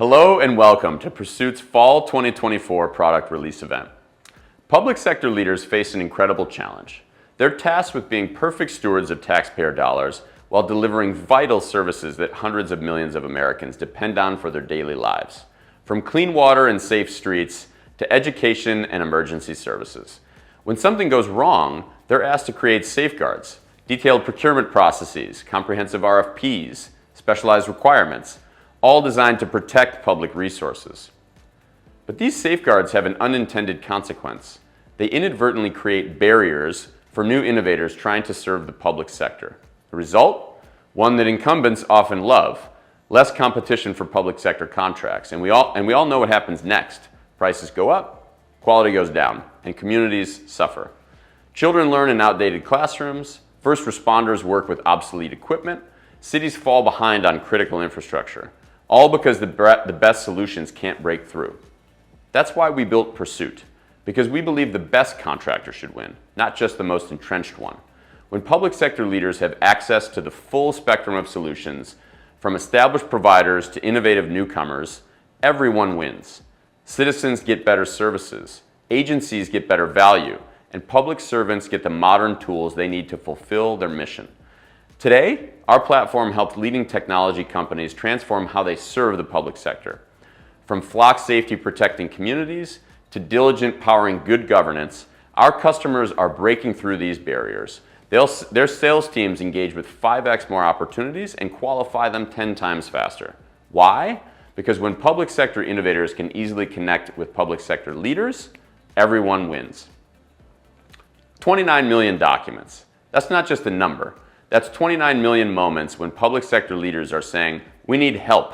Hello and welcome to Pursuit's Fall 2024 product release event. Public sector leaders face an incredible challenge. They're tasked with being perfect stewards of taxpayer dollars while delivering vital services that hundreds of millions of Americans depend on for their daily lives, from clean water and safe streets to education and emergency services. When something goes wrong, they're asked to create safeguards, detailed procurement processes, comprehensive RFPs, specialized requirements, all designed to protect public resources. But these safeguards have an unintended consequence. They inadvertently create barriers for new innovators trying to serve the public sector. The result? One that incumbents often love: less competition for public sector contracts. And we all know what happens next. Prices go up, quality goes down, and communities suffer. Children learn in outdated classrooms, first responders work with obsolete equipment, cities fall behind on critical infrastructure. All because the best solutions can't break through. That's why we built Pursuit, because we believe the best contractor should win, not just the most entrenched one. When public sector leaders have access to the full spectrum of solutions, from established providers to innovative newcomers, everyone wins. Citizens get better services, agencies get better value, and public servants get the modern tools they need to fulfill their mission. Today, our platform helps leading technology companies transform how they serve the public sector. From flock safety protecting communities to diligent powering good governance, our customers are breaking through these barriers. Their sales teams engage with 5x more opportunities and qualify them 10 times faster. Why? Because when public sector innovators can easily connect with public sector leaders, everyone wins. 29 million documents. That's not just a number. That's 29 million moments when public sector leaders are saying, "We need help."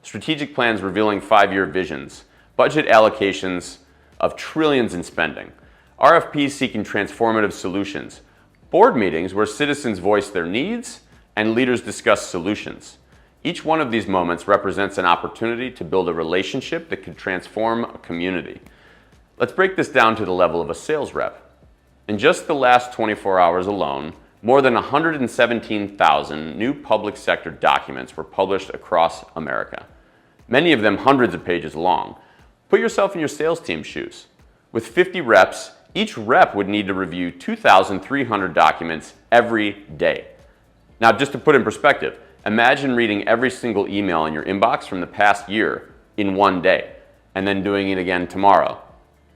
Strategic plans revealing 5-year visions, budget allocations of trillions in spending, RFPs seeking transformative solutions, board meetings where citizens voice their needs and leaders discuss solutions. Each one of these moments represents an opportunity to build a relationship that could transform a community. Let's break this down to the level of a sales rep. In just the last 24 hours alone, more than 117,000 new public sector documents were published across America, many of them hundreds of pages long. Put yourself in your sales team's shoes. With 50 reps, each rep would need to review 2,300 documents every day. Now, just to put in perspective, imagine reading every single email in your inbox from the past year in one day, and then doing it again tomorrow,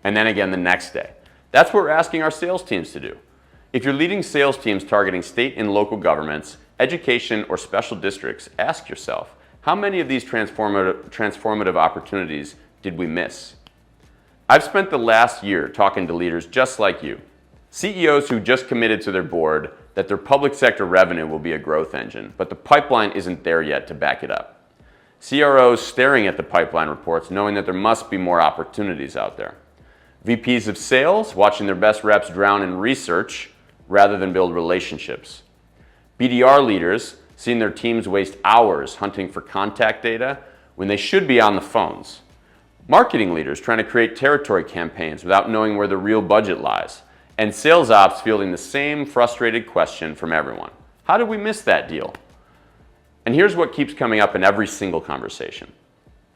and then again the next day. That's what we're asking our sales teams to do. If you're leading sales teams targeting state and local governments, education, or special districts, ask yourself, how many of these transformative opportunities did we miss? I've spent the last year talking to leaders just like you, CEOs who just committed to their board that their public sector revenue will be a growth engine, but the pipeline isn't there yet to back it up. CROs staring at the pipeline reports knowing that there must be more opportunities out there. VPs of sales watching their best reps drown in research rather than build relationships. BDR leaders seeing their teams waste hours hunting for contact data when they should be on the phones. Marketing leaders trying to create territory campaigns without knowing where the real budget lies. And sales ops fielding the same frustrated question from everyone: how did we miss that deal? And here's what keeps coming up in every single conversation.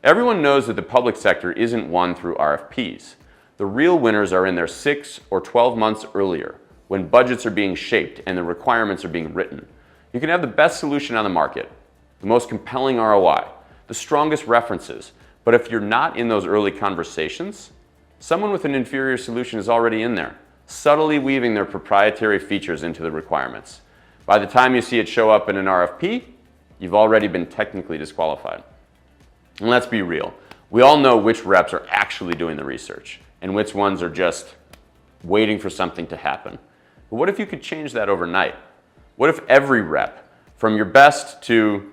Everyone knows that the public sector isn't won through RFPs. The real winners are in there 6 or 12 months earlier, when budgets are being shaped and the requirements are being written. You can have the best solution on the market, the most compelling ROI, the strongest references, but if you're not in those early conversations, someone with an inferior solution is already in there, subtly weaving their proprietary features into the requirements. By the time you see it show up in an RFP, you've already been technically disqualified. And let's be real, we all know which reps are actually doing the research and which ones are just waiting for something to happen. But what if you could change that overnight? What if every rep, from your best to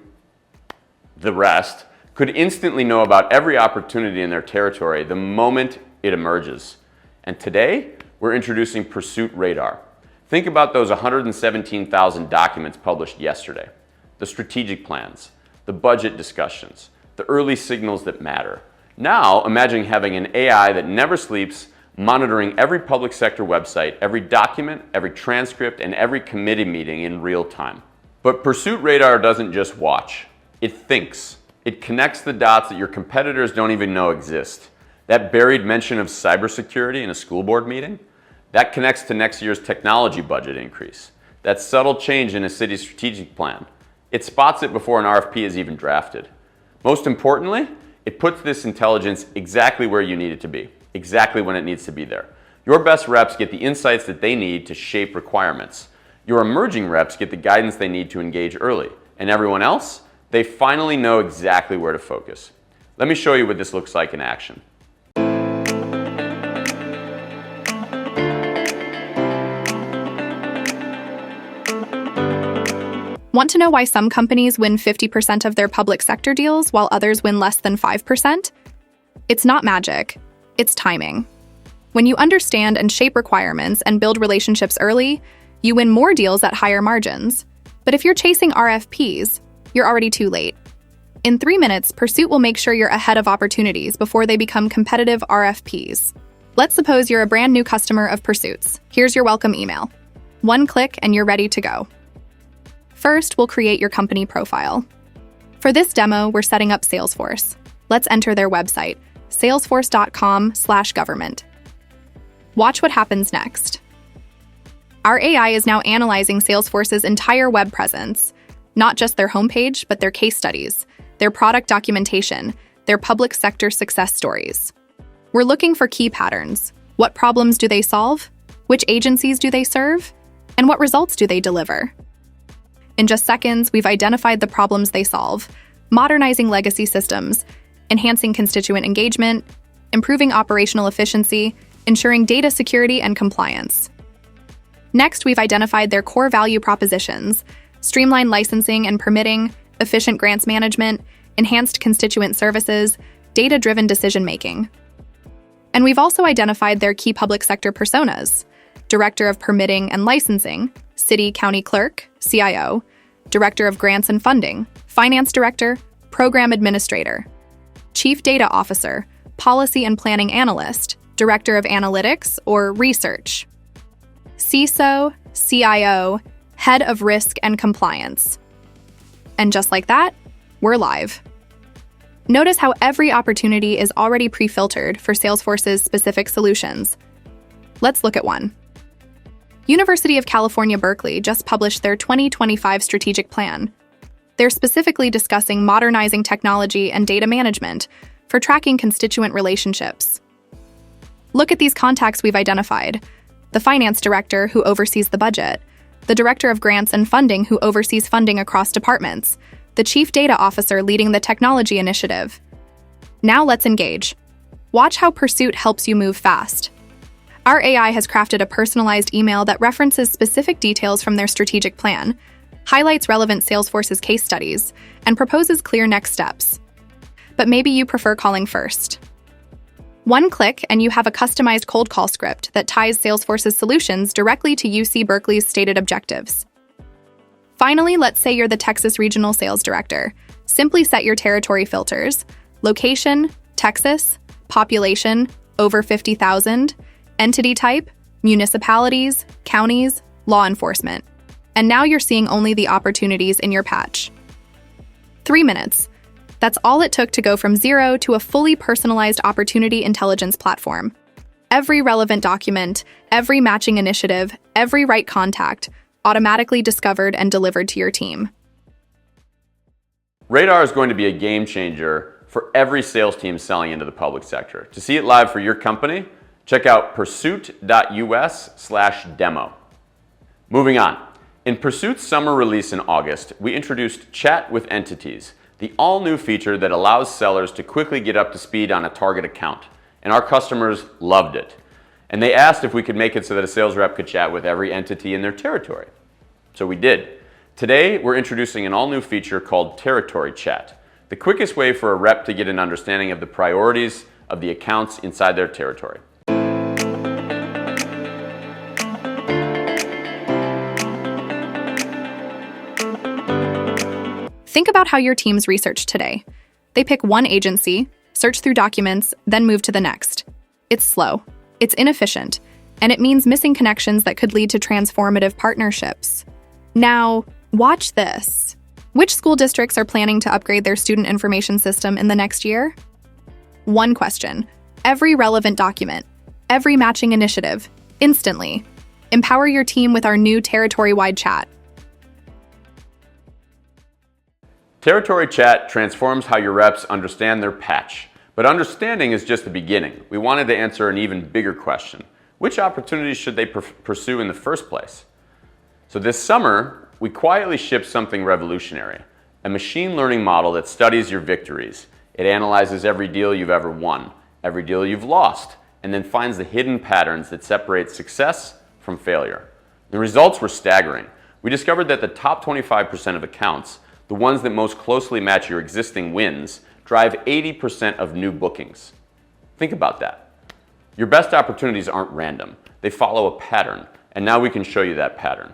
the rest, could instantly know about every opportunity in their territory the moment it emerges? And today, we're introducing Pursuit Radar. Think about those 117,000 documents published yesterday, the strategic plans, the budget discussions, the early signals that matter. Now, imagine having an AI that never sleeps, monitoring every public sector website, every document, every transcript, and every committee meeting in real time. But Pursuit Radar doesn't just watch, it thinks. It connects the dots that your competitors don't even know exist. That buried mention of cybersecurity in a school board meeting, that connects to next year's technology budget increase. That subtle change in a city's strategic plan. It spots it before an RFP is even drafted. Most importantly, it puts this intelligence exactly where you need it to be, exactly when it needs to be there. Your best reps get the insights that they need to shape requirements. Your emerging reps get the guidance they need to engage early. And everyone else, they finally know exactly where to focus. Let me show you what this looks like in action. Want to know why some companies win 50% of their public sector deals while others win less than 5%? It's not magic, it's timing. When you understand and shape requirements and build relationships early, you win more deals at higher margins. But if you're chasing RFPs, you're already too late. In 3 minutes, Pursuit will make sure you're ahead of opportunities before they become competitive RFPs. Let's suppose you're a brand new customer of Pursuit's. Here's your welcome email. One click and you're ready to go. First, we'll create your company profile. For this demo, we're setting up Salesforce. Let's enter their website, salesforce.com/government. Watch what happens next. Our AI is now analyzing Salesforce's entire web presence, not just their homepage, but their case studies, their product documentation, their public sector success stories. We're looking for key patterns. What problems do they solve? Which agencies do they serve? And what results do they deliver? In just seconds, we've identified the problems they solve, modernizing legacy systems, enhancing constituent engagement, improving operational efficiency, ensuring data security and compliance. Next, we've identified their core value propositions, streamlined licensing and permitting, efficient grants management, enhanced constituent services, data-driven decision-making. And we've also identified their key public sector personas: Director of Permitting and Licensing, City County Clerk, CIO, Director of Grants and Funding, Finance Director, Program Administrator, Chief Data Officer, Policy and Planning Analyst, Director of Analytics or Research, CISO, CIO, Head of Risk and Compliance. And just like that, we're live. Notice how every opportunity is already pre-filtered for Salesforce's specific solutions. Let's look at one. University of California, Berkeley just published their 2025 strategic plan. They're specifically discussing modernizing technology and data management for tracking constituent relationships. Look at these contacts we've identified: the finance director who oversees the budget, the director of grants and funding who oversees funding across departments, the chief data officer leading the technology initiative. Now let's engage. Watch how Pursuit helps you move fast. Our AI has crafted a personalized email that references specific details from their strategic plan, highlights relevant Salesforce's case studies, and proposes clear next steps. But maybe you prefer calling first. One click and you have a customized cold call script that ties Salesforce's solutions directly to UC Berkeley's stated objectives. Finally, let's say you're the Texas Regional Sales Director. Simply set your territory filters: location, Texas, population, over 50,000, entity type, municipalities, counties, law enforcement. And now you're seeing only the opportunities in your patch. 3 minutes. That's all it took to go from zero to a fully personalized opportunity intelligence platform. Every relevant document, every matching initiative, every right contact, automatically discovered and delivered to your team. Radar is going to be a game changer for every sales team selling into the public sector. To see it live for your company, check out pursuit.us/demo. Moving on. In Pursuit's summer release in August, we introduced Chat with Entities, the all-new feature that allows sellers to quickly get up to speed on a target account. And our customers loved it. And they asked if we could make it so that a sales rep could chat with every entity in their territory. So we did. Today, we're introducing an all-new feature called Territory Chat, the quickest way for a rep to get an understanding of the priorities of the accounts inside their territory. Think about how your teams research today. They pick one agency, search through documents, then move to the next. It's slow, it's inefficient, and it means missing connections that could lead to transformative partnerships. Now, watch this. Which school districts are planning to upgrade their student information system in the next year? One question. Every relevant document. Every matching initiative. Instantly. Empower your team with our new territory-wide chat. Territory Chat transforms how your reps understand their patch. But understanding is just the beginning. We wanted to answer an even bigger question. Which opportunities should they pursue in the first place? So this summer, we quietly shipped something revolutionary, a machine learning model that studies your victories. It analyzes every deal you've ever won, every deal you've lost, and then finds the hidden patterns that separate success from failure. The results were staggering. We discovered that the top 25% of accounts, the ones that most closely match your existing wins, drive 80% of new bookings. Think about that. Your best opportunities aren't random. They follow a pattern, and now we can show you that pattern.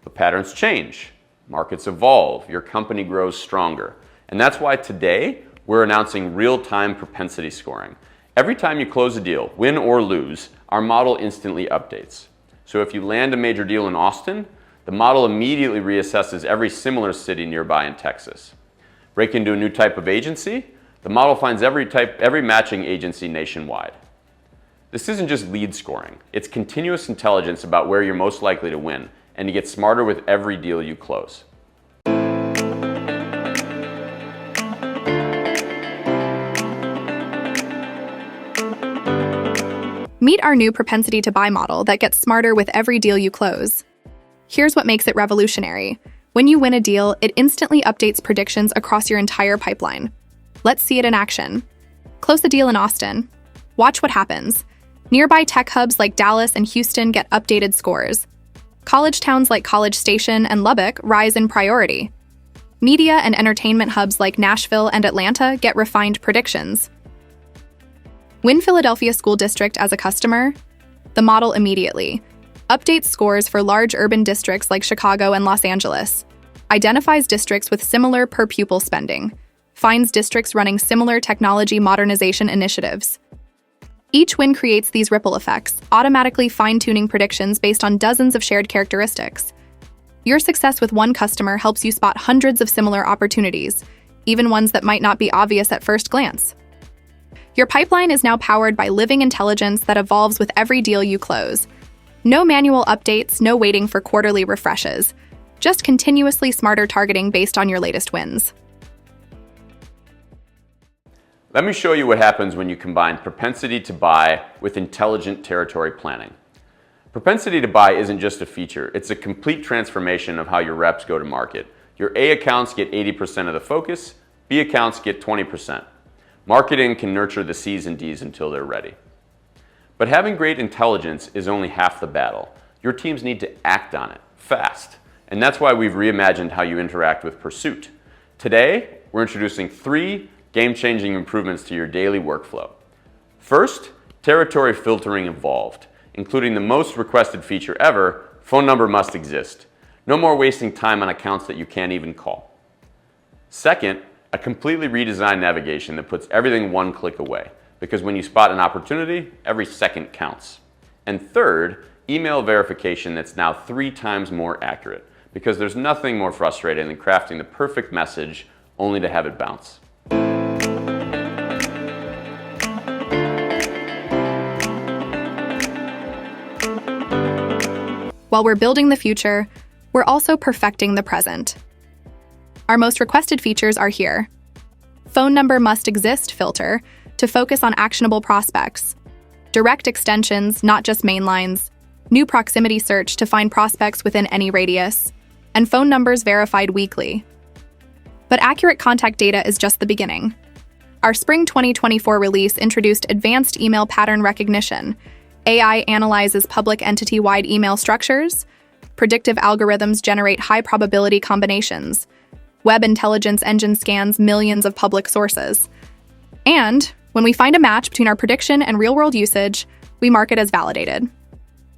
But patterns change, markets evolve, your company grows stronger. And that's why today we're announcing real-time propensity scoring. Every time you close a deal, win or lose, our model instantly updates. So if you land a major deal in Austin, the model immediately reassesses every similar city nearby in Texas. Break into a new type of agency, the model finds every matching agency nationwide. This isn't just lead scoring, it's continuous intelligence about where you're most likely to win, and you get smarter with every deal you close. Meet our new propensity to buy model that gets smarter with every deal you close. Here's what makes it revolutionary. When you win a deal, it instantly updates predictions across your entire pipeline. Let's see it in action. Close a deal in Austin. Watch what happens. Nearby tech hubs like Dallas and Houston get updated scores. College towns like College Station and Lubbock rise in priority. Media and entertainment hubs like Nashville and Atlanta get refined predictions. Win Philadelphia School District as a customer? The model immediately updates scores for large urban districts like Chicago and Los Angeles, identifies districts with similar per-pupil spending, finds districts running similar technology modernization initiatives. Each win creates these ripple effects, automatically fine-tuning predictions based on dozens of shared characteristics. Your success with one customer helps you spot hundreds of similar opportunities, even ones that might not be obvious at first glance. Your pipeline is now powered by living intelligence that evolves with every deal you close. No manual updates, no waiting for quarterly refreshes. Just continuously smarter targeting based on your latest wins. Let me show you what happens when you combine propensity to buy with intelligent territory planning. Propensity to buy isn't just a feature, it's a complete transformation of how your reps go to market. Your A accounts get 80% of the focus, B accounts get 20%. Marketing can nurture the C's and D's until they're ready. But having great intelligence is only half the battle. Your teams need to act on it, fast. And that's why we've reimagined how you interact with Pursuit. Today, we're introducing 3 game-changing improvements to your daily workflow. First, territory filtering evolved, including the most requested feature ever, phone number must exist. No more wasting time on accounts that you can't even call. Second, a completely redesigned navigation that puts everything one click away, because when you spot an opportunity, every second counts. And third, email verification that's now 3 times more accurate, because there's nothing more frustrating than crafting the perfect message only to have it bounce. While we're building the future, we're also perfecting the present. Our most requested features are here. Phone number must exist filter to focus on actionable prospects. Direct extensions, not just main lines. New proximity search to find prospects within any radius. And phone numbers verified weekly. But accurate contact data is just the beginning. Our spring 2024 release introduced advanced email pattern recognition. AI analyzes public entity-wide email structures. Predictive algorithms generate high-probability combinations. Web intelligence engine scans millions of public sources. And when we find a match between our prediction and real-world usage, we mark it as validated.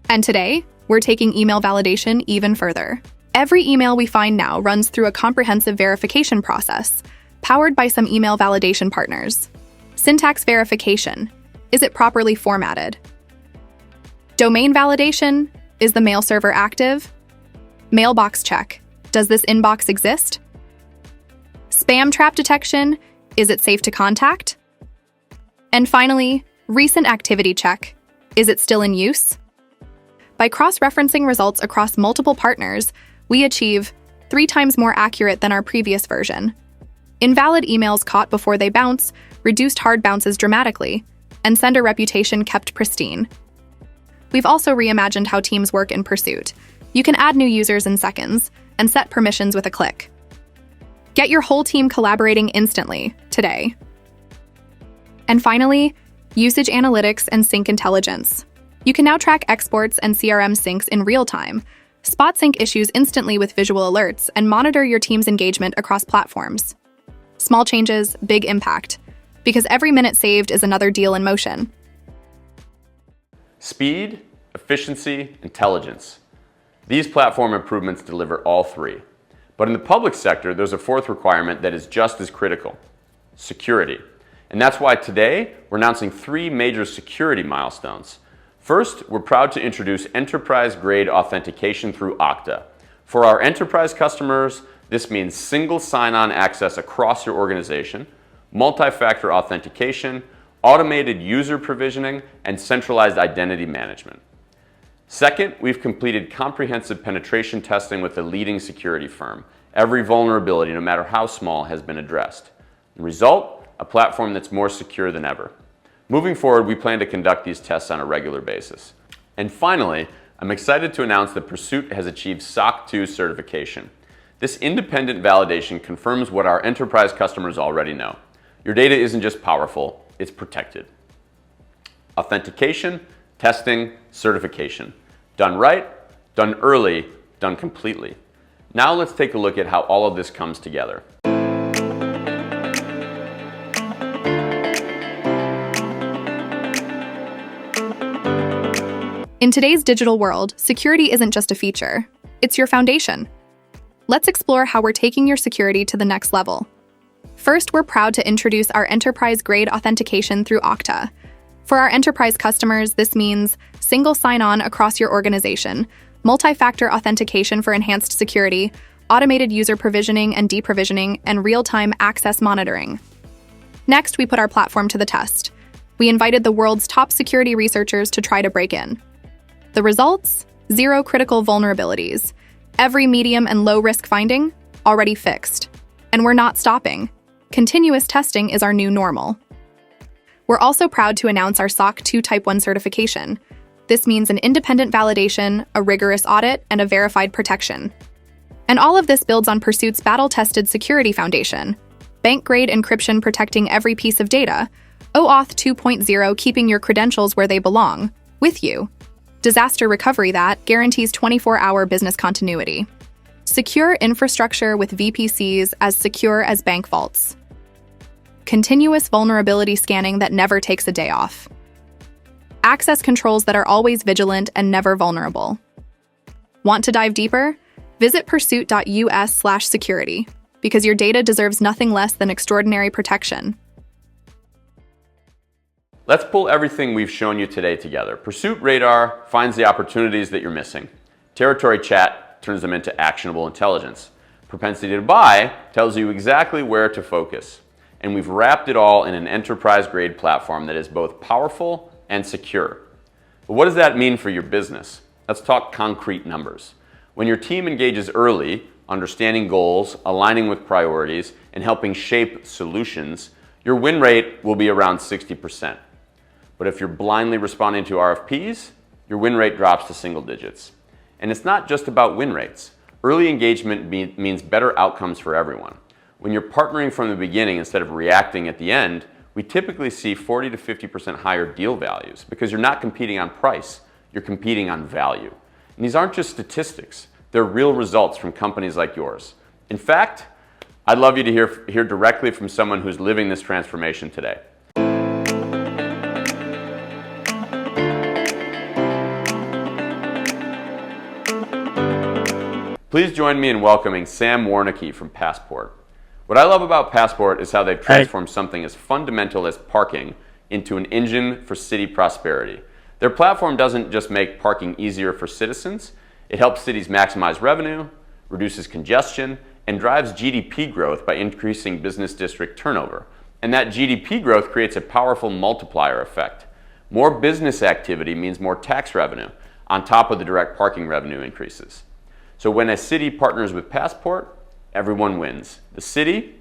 And today, we're taking email validation even further. Every email we find now runs through a comprehensive verification process, powered by some email validation partners. Syntax verification. Is it properly formatted? Domain validation. Is the mail server active? Mailbox check. Does this inbox exist? Spam trap detection, is it safe to contact? And finally, recent activity check, is it still in use? By cross-referencing results across multiple partners, we achieve 3 times more accurate than our previous version. Invalid emails caught before they bounce, reduced hard bounces dramatically, and sender reputation kept pristine. We've also reimagined how teams work in Pursuit. You can add new users in seconds and set permissions with a click. Get your whole team collaborating instantly today. And finally, usage analytics and sync intelligence. You can now track exports and CRM syncs in real time, spot sync issues instantly with visual alerts, and monitor your team's engagement across platforms. Small changes, big impact, because every minute saved is another deal in motion. Speed, efficiency, intelligence. These platform improvements deliver all 3. But in the public sector, there's a 4th requirement that is just as critical: security. And that's why today we're announcing 3 major security milestones. First, we're proud to introduce enterprise-grade authentication through Okta. For our enterprise customers, this means single sign-on access across your organization, multi-factor authentication, automated user provisioning, and centralized identity management. Second, we've completed comprehensive penetration testing with a leading security firm. Every vulnerability, no matter how small, has been addressed. The result, a platform that's more secure than ever. Moving forward, we plan to conduct these tests on a regular basis. And finally, I'm excited to announce that Pursuit has achieved SOC 2 certification. This independent validation confirms what our enterprise customers already know. Your data isn't just powerful, it's protected. Authentication, testing, certification. Done right, done early, done completely. Now let's take a look at how all of this comes together. In today's digital world, security isn't just a feature, it's your foundation. Let's explore how we're taking your security to the next level. First, we're proud to introduce our enterprise-grade authentication through Okta. For our enterprise customers, this means single sign-on across your organization, multi-factor authentication for enhanced security, automated user provisioning and deprovisioning, and real-time access monitoring. Next, we put our platform to the test. We invited the world's top security researchers to try to break in. The results? 0 critical vulnerabilities. Every medium and low-risk finding? Already fixed. And we're not stopping. Continuous testing is our new normal. We're also proud to announce our SOC 2 Type 1 certification. This means an independent validation, a rigorous audit, and a verified protection. And all of this builds on Pursuit's battle-tested security foundation. Bank-grade encryption protecting every piece of data. OAuth 2.0 keeping your credentials where they belong, with you. Disaster recovery that guarantees 24-hour business continuity. Secure infrastructure with VPCs as secure as bank vaults. Continuous vulnerability scanning that never takes a day off. Access controls that are always vigilant and never vulnerable. Want to dive deeper? Visit pursuit.us/security, because your data deserves nothing less than extraordinary protection. Let's pull everything we've shown you today together. Pursuit Radar finds the opportunities that you're missing. Territory Chat turns them into actionable intelligence. Propensity to Buy tells you exactly where to focus. And we've wrapped it all in an enterprise-grade platform that is both powerful and secure. But what does that mean for your business? Let's talk concrete numbers. When your team engages early, understanding goals, aligning with priorities, and helping shape solutions, your win rate will be around 60%. But if you're blindly responding to RFPs, your win rate drops to single digits. And it's not just about win rates. Early engagement means better outcomes for everyone. When you're partnering from the beginning instead of reacting at the end, we typically see 40 to 50% higher deal values because you're not competing on price, you're competing on value. And these aren't just statistics, they're real results from companies like yours. In fact, I'd love you to hear directly from someone who's living this transformation today. Please join me in welcoming Sam Warnecke from Passport. What I love about Passport is how they've transformed something as fundamental as parking into an engine for city prosperity. Their platform doesn't just make parking easier for citizens, it helps cities maximize revenue, reduces congestion, and drives GDP growth by increasing business district turnover. And that GDP growth creates a powerful multiplier effect. More business activity means more tax revenue on top of the direct parking revenue increases. So when a city partners with Passport, everyone wins. The city,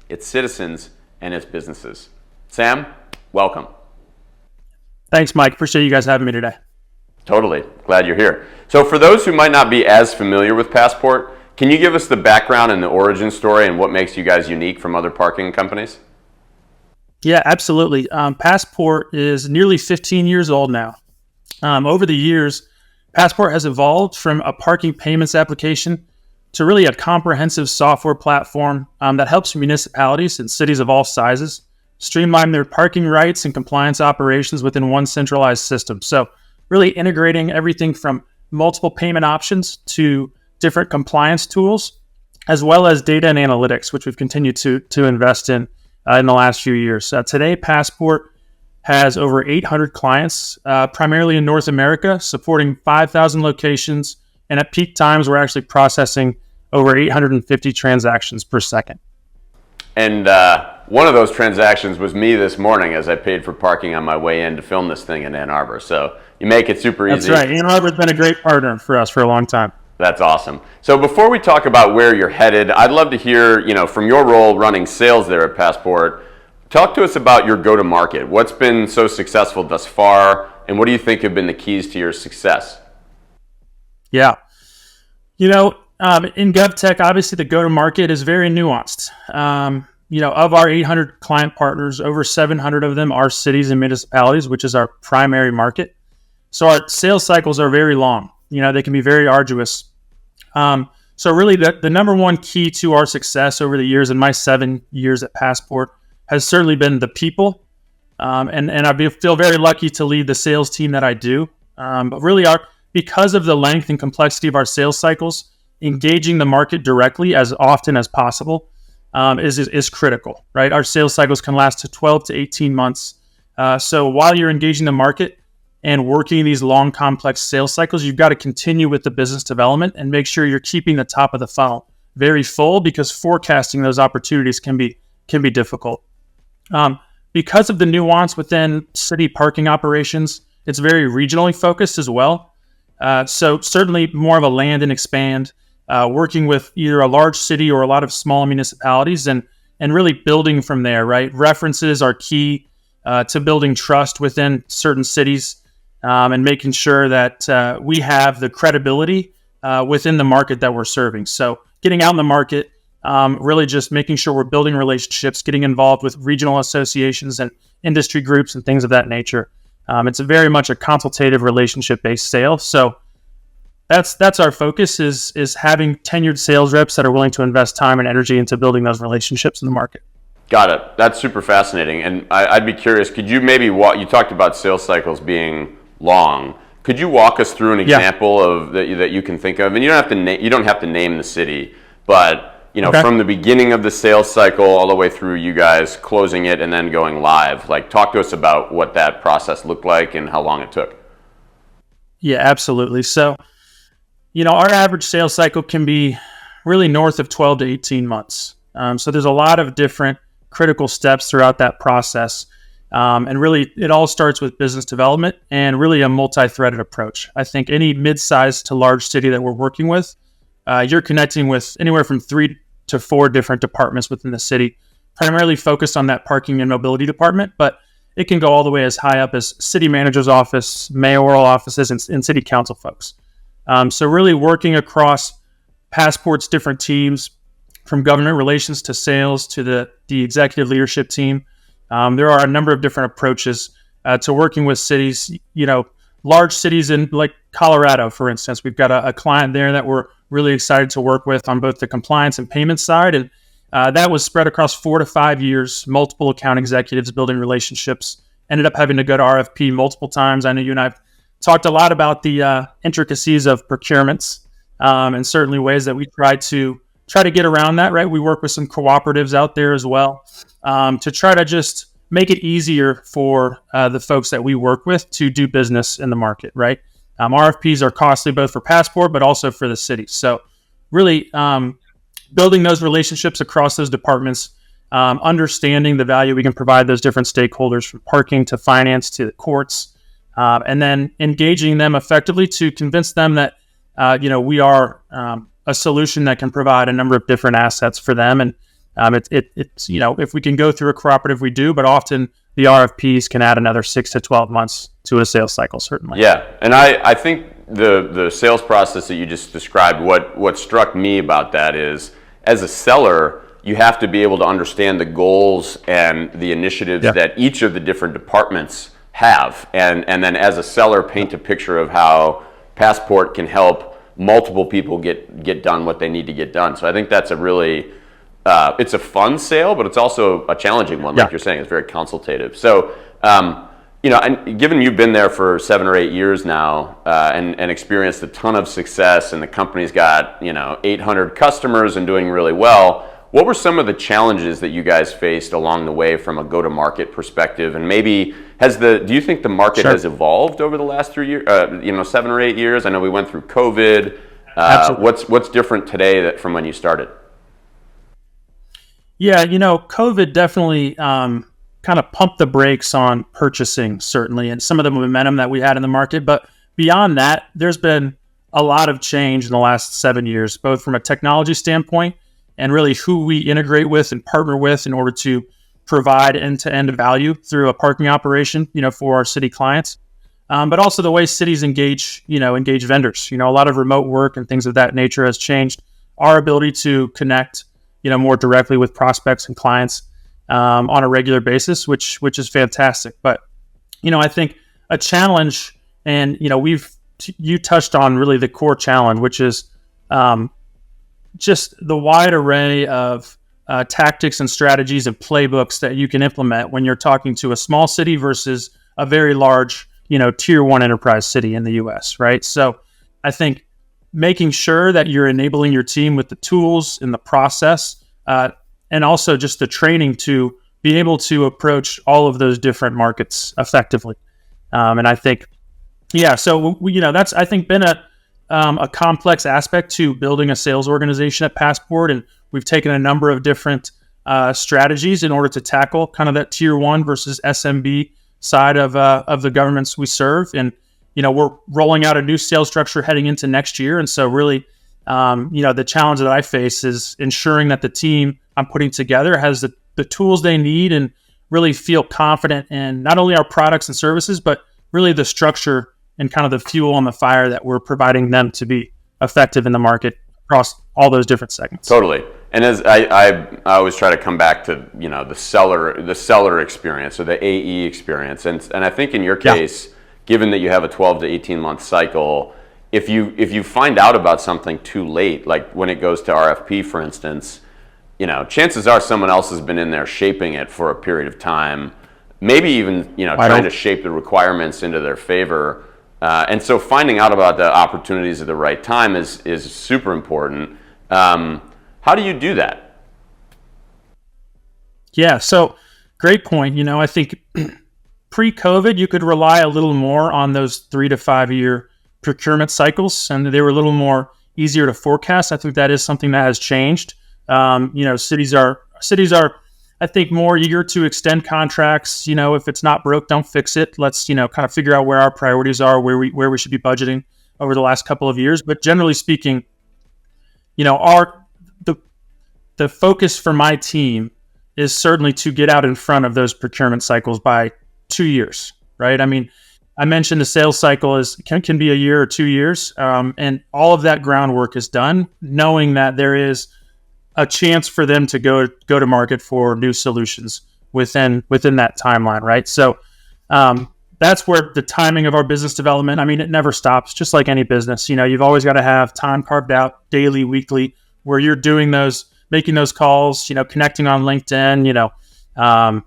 its citizens, and its businesses. Sam, welcome. Thanks, Mike. Appreciate you guys having me today. Totally. Glad you're here. So for those who might not be as familiar with Passport, can you give us the background and the origin story and what makes you guys unique from other parking companies? Yeah, absolutely. Passport is nearly 15 years old now. Over the years, Passport has evolved from a parking payments application to really a comprehensive software platform that helps municipalities and cities of all sizes streamline their parking rights and compliance operations within one centralized system. So really integrating everything from multiple payment options to different compliance tools, as well as data and analytics, which we've continued to invest in the last few years. Today, Passport has over 800 clients, primarily in North America, supporting 5,000 locations. And at peak times, we're actually processing over 850 transactions per second. And one of those transactions was me this morning as I paid for parking on my way in to film this thing in Ann Arbor. So you make it super easy. That's right. Ann Arbor's been a great partner for us for a long time. That's awesome. So before we talk about where you're headed, I'd love to hear, from your role running sales there at Passport, talk to us about your go-to-market. What's been so successful thus far, and what do you think have been the keys to your success? Yeah. In GovTech, obviously the go-to-market is very nuanced. Of our 800 client partners, over 700 of them are cities and municipalities, which is our primary market. So our sales cycles are very long. They can be very arduous. So really the number one key to our success over the years, in my 7 years at Passport, has certainly been the people. And I feel very lucky to lead the sales team that I do. But really because of the length and complexity of our sales cycles, engaging the market directly as often as possible is critical, right? Our sales cycles can last to 12 to 18 months. So while you're engaging the market and working these long, complex sales cycles, you've got to continue with the business development and make sure you're keeping the top of the funnel very full, because forecasting those opportunities can be difficult. Because of the nuance within city parking operations, it's very regionally focused as well. So certainly more of a land and expand, working with either a large city or a lot of small municipalities and really building from there, right? References are key to building trust within certain cities and making sure that we have the credibility within the market that we're serving. So getting out in the market, really just making sure we're building relationships, getting involved with regional associations and industry groups and things of that nature. It's very much a consultative relationship-based sale. So that's our focus is having tenured sales reps that are willing to invest time and energy into building those relationships in the market. Got it. That's super fascinating. And I'd be curious, could you maybe you talked about sales cycles being long. Could you walk us through an example of that you can think of? And you don't have to name the city, but from the beginning of the sales cycle all the way through you guys closing it and then going live, talk to us about what that process looked like and how long it took. Yeah, absolutely. So, our average sales cycle can be really north of 12 to 18 months. So there's a lot of different critical steps throughout that process. And really, it all starts with business development and really a multi-threaded approach. I think any mid-sized to large city that we're working with, you're connecting with anywhere from 3 to 4 different departments within the city, primarily focused on that parking and mobility department, but it can go all the way as high up as city manager's office, mayoral offices, and city council folks. So really working across Passport's different teams, from government relations to sales to the executive leadership team. There are a number of different approaches to working with cities. Large cities in Colorado, for instance, we've got a client there that we're really excited to work with on both the compliance and payment side. And that was spread across 4 to 5 years, multiple account executives building relationships, ended up having to go to RFP multiple times. I know you and I have talked a lot about the intricacies of procurements and certainly ways that we try to get around that, right? We work with some cooperatives out there as well to try to just make it easier for the folks that we work with to do business in the market, right? RFPs are costly both for Passport, but also for the city. So really building those relationships across those departments, understanding the value we can provide those different stakeholders, from parking to finance to the courts, and then engaging them effectively to convince them that we are a solution that can provide a number of different assets for them. And it's if we can go through a cooperative, we do, but often the RFPs can add another 6 to 12 months to a sales cycle, certainly. Yeah, and I think the sales process that you just described, what struck me about that is, as a seller, you have to be able to understand the goals and the initiatives that each of the different departments have, and then as a seller, paint a picture of how Passport can help multiple people get done what they need to get done. So I think that's a really it's a fun sale, but it's also a challenging one, like you're saying. It's very consultative. So, and given you've been there for 7 or 8 years now, and experienced a ton of success, and the company's got 800 customers and doing really well, what were some of the challenges that you guys faced along the way from a go-to-market perspective? And maybe do you think the market has evolved over the last 3 years? 7 or 8 years. I know we went through COVID. What's different today from when you started? Yeah, COVID definitely kind of pumped the brakes on purchasing, certainly, and some of the momentum that we had in the market. But beyond that, there's been a lot of change in the last 7 years, both from a technology standpoint and really who we integrate with and partner with in order to provide end-to-end value through a parking operation, for our city clients. But also the way cities engage vendors. A lot of remote work and things of that nature has changed our ability to connect more directly with prospects and clients on a regular basis, which is fantastic. But I think a challenge, and you touched on really the core challenge, which is just the wide array of tactics and strategies and playbooks that you can implement when you're talking to a small city versus a very large tier 1 enterprise city in the US, right? So I think making sure that you're enabling your team with the tools and the process, and also just the training to be able to approach all of those different markets effectively. And I think, so that's, I think, been a complex aspect to building a sales organization at Passport, and we've taken a number of different strategies in order to tackle kind of that tier 1 versus SMB side of the governments we serve. And we're rolling out a new sales structure heading into next year. And so really, the challenge that I face is ensuring that the team I'm putting together has the tools they need and really feel confident in not only our products and services, but really the structure and kind of the fuel on the fire that we're providing them to be effective in the market across all those different segments. Totally. And as I always try to come back to the seller experience, or the AE experience, and I think in your case, given that you have a 12 to 18 month cycle, if you find out about something too late, like when it goes to RFP, for instance, chances are someone else has been in there shaping it for a period of time, maybe even trying to shape the requirements into their favor. And so finding out about the opportunities at the right time is super important. How do you do that? Yeah, so great point. I think pre-COVID, you could rely a little more on those 3 to 5 year procurement cycles, and they were a little more easier to forecast. I think that is something that has changed. Cities are, I think, more eager to extend contracts. If it's not broke, don't fix it. Let's, kind of figure out where our priorities are, where we should be budgeting over the last couple of years. But generally speaking, the focus for my team is certainly to get out in front of those procurement cycles by 2 years, right? I mean, I mentioned the sales cycle can be a year or 2 years, and all of that groundwork is done, knowing that there is a chance for them to go to market for new solutions within that timeline, right? So that's where the timing of our business development, I mean, it never stops, just like any business. You've always got to have time carved out daily, weekly, where you're making those calls, connecting on LinkedIn,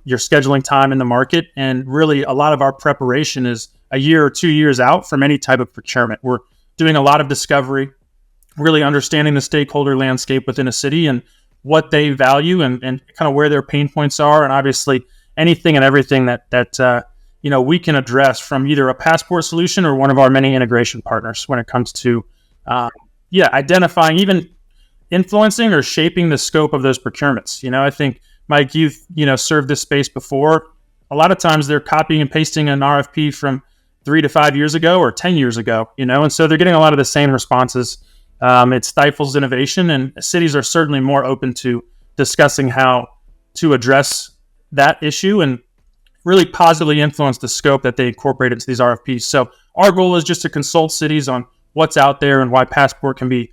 you're scheduling time in the market. And really a lot of our preparation is a year or 2 years out from any type of procurement. We're doing a lot of discovery, really understanding the stakeholder landscape within a city and what they value and kind of where their pain points are. And obviously anything and everything that we can address from either a Passport solution or one of our many integration partners when it comes to, identifying even influencing or shaping the scope of those procurements. I think, Mike, you've served this space before. A lot of times they're copying and pasting an RFP from 3 to 5 years ago or 10 years ago, and so they're getting a lot of the same responses. It stifles innovation, and cities are certainly more open to discussing how to address that issue and really positively influence the scope that they incorporate into these RFPs. So our goal is just to consult cities on what's out there and why Passport can be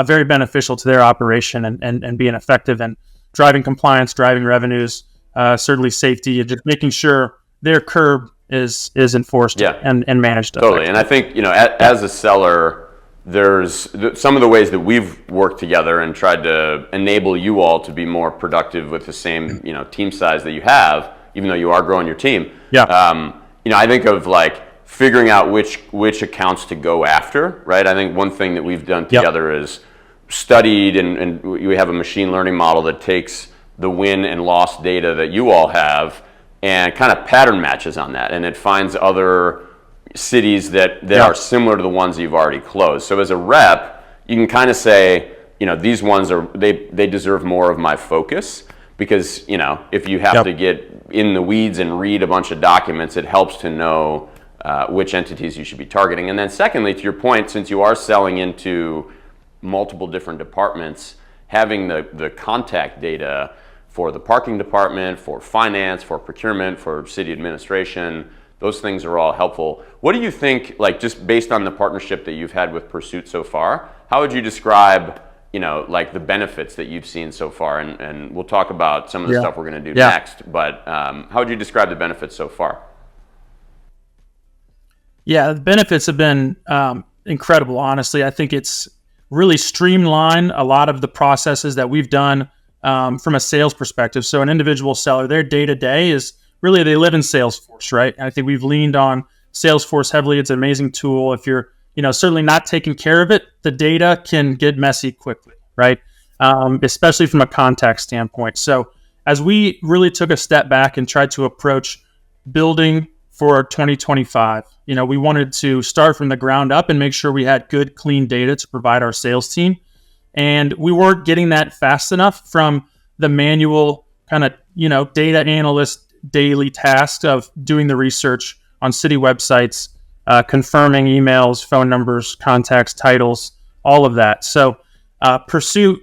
very beneficial to their operation and being effective and driving compliance, driving revenues, certainly safety, and just making sure their curb is enforced and managed. Totally. And I think, as a seller, there's some of the ways that we've worked together and tried to enable you all to be more productive with the same, team size that you have, even though you are growing your team. I think of like figuring out which accounts to go after, right? I think one thing that we've done together is studied and we have a machine learning model that takes the win and loss data that you all have and kind of pattern matches on that. And it finds other cities that are similar to the ones you've already closed. So as a rep, you can kind of say, these ones they deserve more of my focus because, if you have to get in the weeds and read a bunch of documents, it helps to know which entities you should be targeting. And then secondly, to your point, since you are selling into multiple different departments, having the contact data for the parking department, for finance, for procurement, for city administration, those things are all helpful. What do you think, like just based on the partnership that you've had with Pursuit so far, how would you describe, like the benefits that you've seen so far? And we'll talk about some of the stuff we're going to do next, but how would you describe the benefits so far? Yeah, the benefits have been incredible, honestly. I think it's really streamlined a lot of the processes that we've done from a sales perspective. So an individual seller, their day-to-day is really they live in Salesforce, right? And I think we've leaned on Salesforce heavily. It's an amazing tool. If you're, certainly not taking care of it, the data can get messy quickly, right? Especially from a contact standpoint. So as we really took a step back and tried to approach building for 2025, we wanted to start from the ground up and make sure we had good, clean data to provide our sales team. And we weren't getting that fast enough from the manual kind of, data analyst daily task of doing the research on city websites, confirming emails, phone numbers, contacts, titles, all of that. So Pursuit,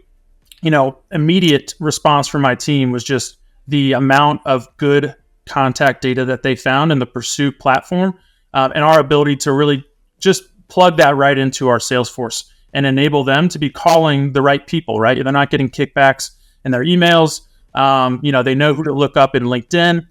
immediate response from my team was just the amount of good contact data that they found in the Pursuit platform and our ability to really just plug that right into our Salesforce and enable them to be calling the right people, right? They're not getting kickbacks in their emails. They know who to look up in LinkedIn.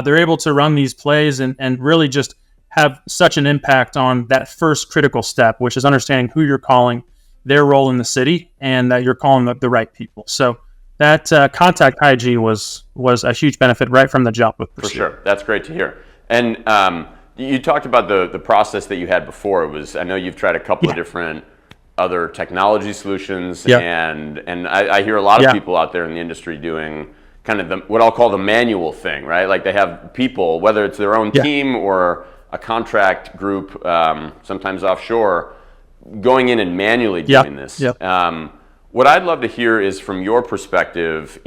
They're able to run these plays and really just have such an impact on that first critical step, which is understanding who you're calling, their role in the city, and that you're calling the right people. So that contact hygiene was a huge benefit right from the jump with Pursuit. For sure. That's great to hear. And you talked about the process that you had before. I know you've tried a couple of different other technology solutions, and I hear a lot of people out there in the industry doing kind of what I'll call the manual thing, right? Like they have people, whether it's their own team or a contract group, sometimes offshore, going in and manually doing this. What I'd love to hear is from your perspective,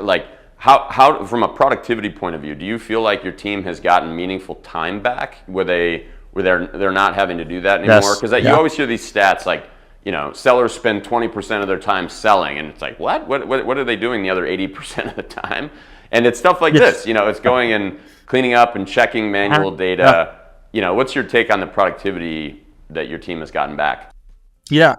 like how from a productivity point of view, do you feel like your team has gotten meaningful time back where they're not having to do that anymore? Because you always hear these stats like, sellers spend 20% of their time selling, and it's like, what are they doing the other 80% of the time? And it's stuff like this, it's going and cleaning up and checking manual data. What's your take on the productivity that your team has gotten back? We're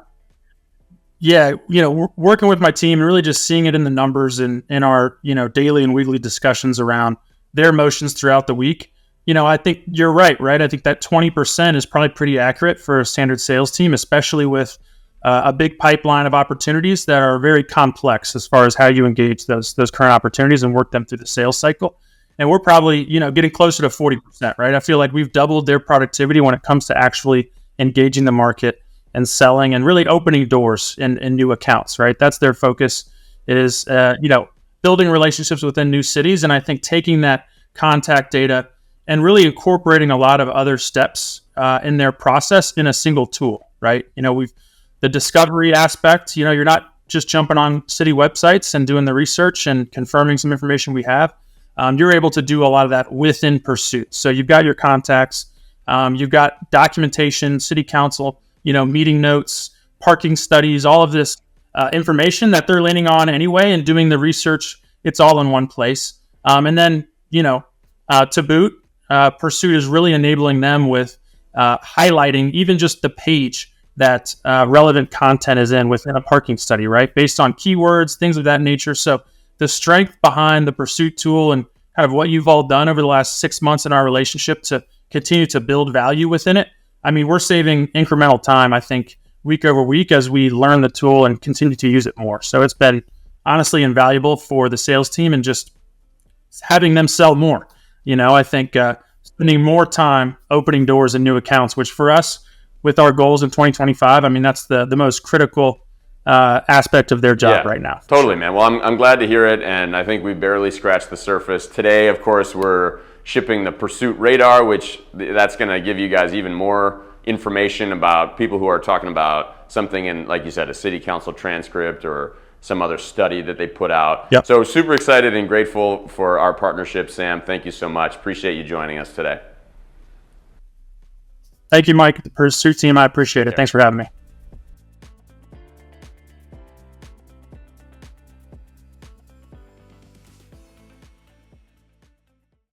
working with my team and really just seeing it in the numbers and in our, daily and weekly discussions around their motions throughout the week. I think you're right? I think that 20% is probably pretty accurate for a standard sales team, especially with a big pipeline of opportunities that are very complex as far as how you engage those current opportunities and work them through the sales cycle. And we're probably, getting closer to 40%, right? I feel like we've doubled their productivity when it comes to actually engaging the market and selling and really opening doors in new accounts, right? That's their focus is, building relationships within new cities. And I think taking that contact data and really incorporating a lot of other steps in their process in a single tool, right? The discovery aspect, you're not just jumping on city websites and doing the research and confirming some information we have. You're able to do a lot of that within Pursuit. So you've got your contacts, you've got documentation, city council, meeting notes, parking studies, all of this information that they're leaning on anyway and doing the research. It's all in one place. And then, to boot, Pursuit is really enabling them with highlighting even just the page that relevant content is in within a parking study, right? Based on keywords, things of that nature. So the strength behind the Pursuit tool and kind of what you've all done over the last 6 months in our relationship to continue to build value within it. I mean, we're saving incremental time, I think, week over week as we learn the tool and continue to use it more. So it's been honestly invaluable for the sales team and just having them sell more. I think spending more time opening doors and new accounts, which for us, with our goals in 2025, I mean, that's the most critical aspect of their job right now. Totally, man. Well, I'm glad to hear it, and I think we barely scratched the surface. Today, of course, we're shipping the Pursuit Radar, which that's going to give you guys even more information about people who are talking about something in, like you said, a city council transcript or some other study that they put out. Yep. So super excited and grateful for our partnership, Sam. Thank you so much. Appreciate you joining us today. Thank you, Mike. The Pursuit team, I appreciate it. Thanks for having me.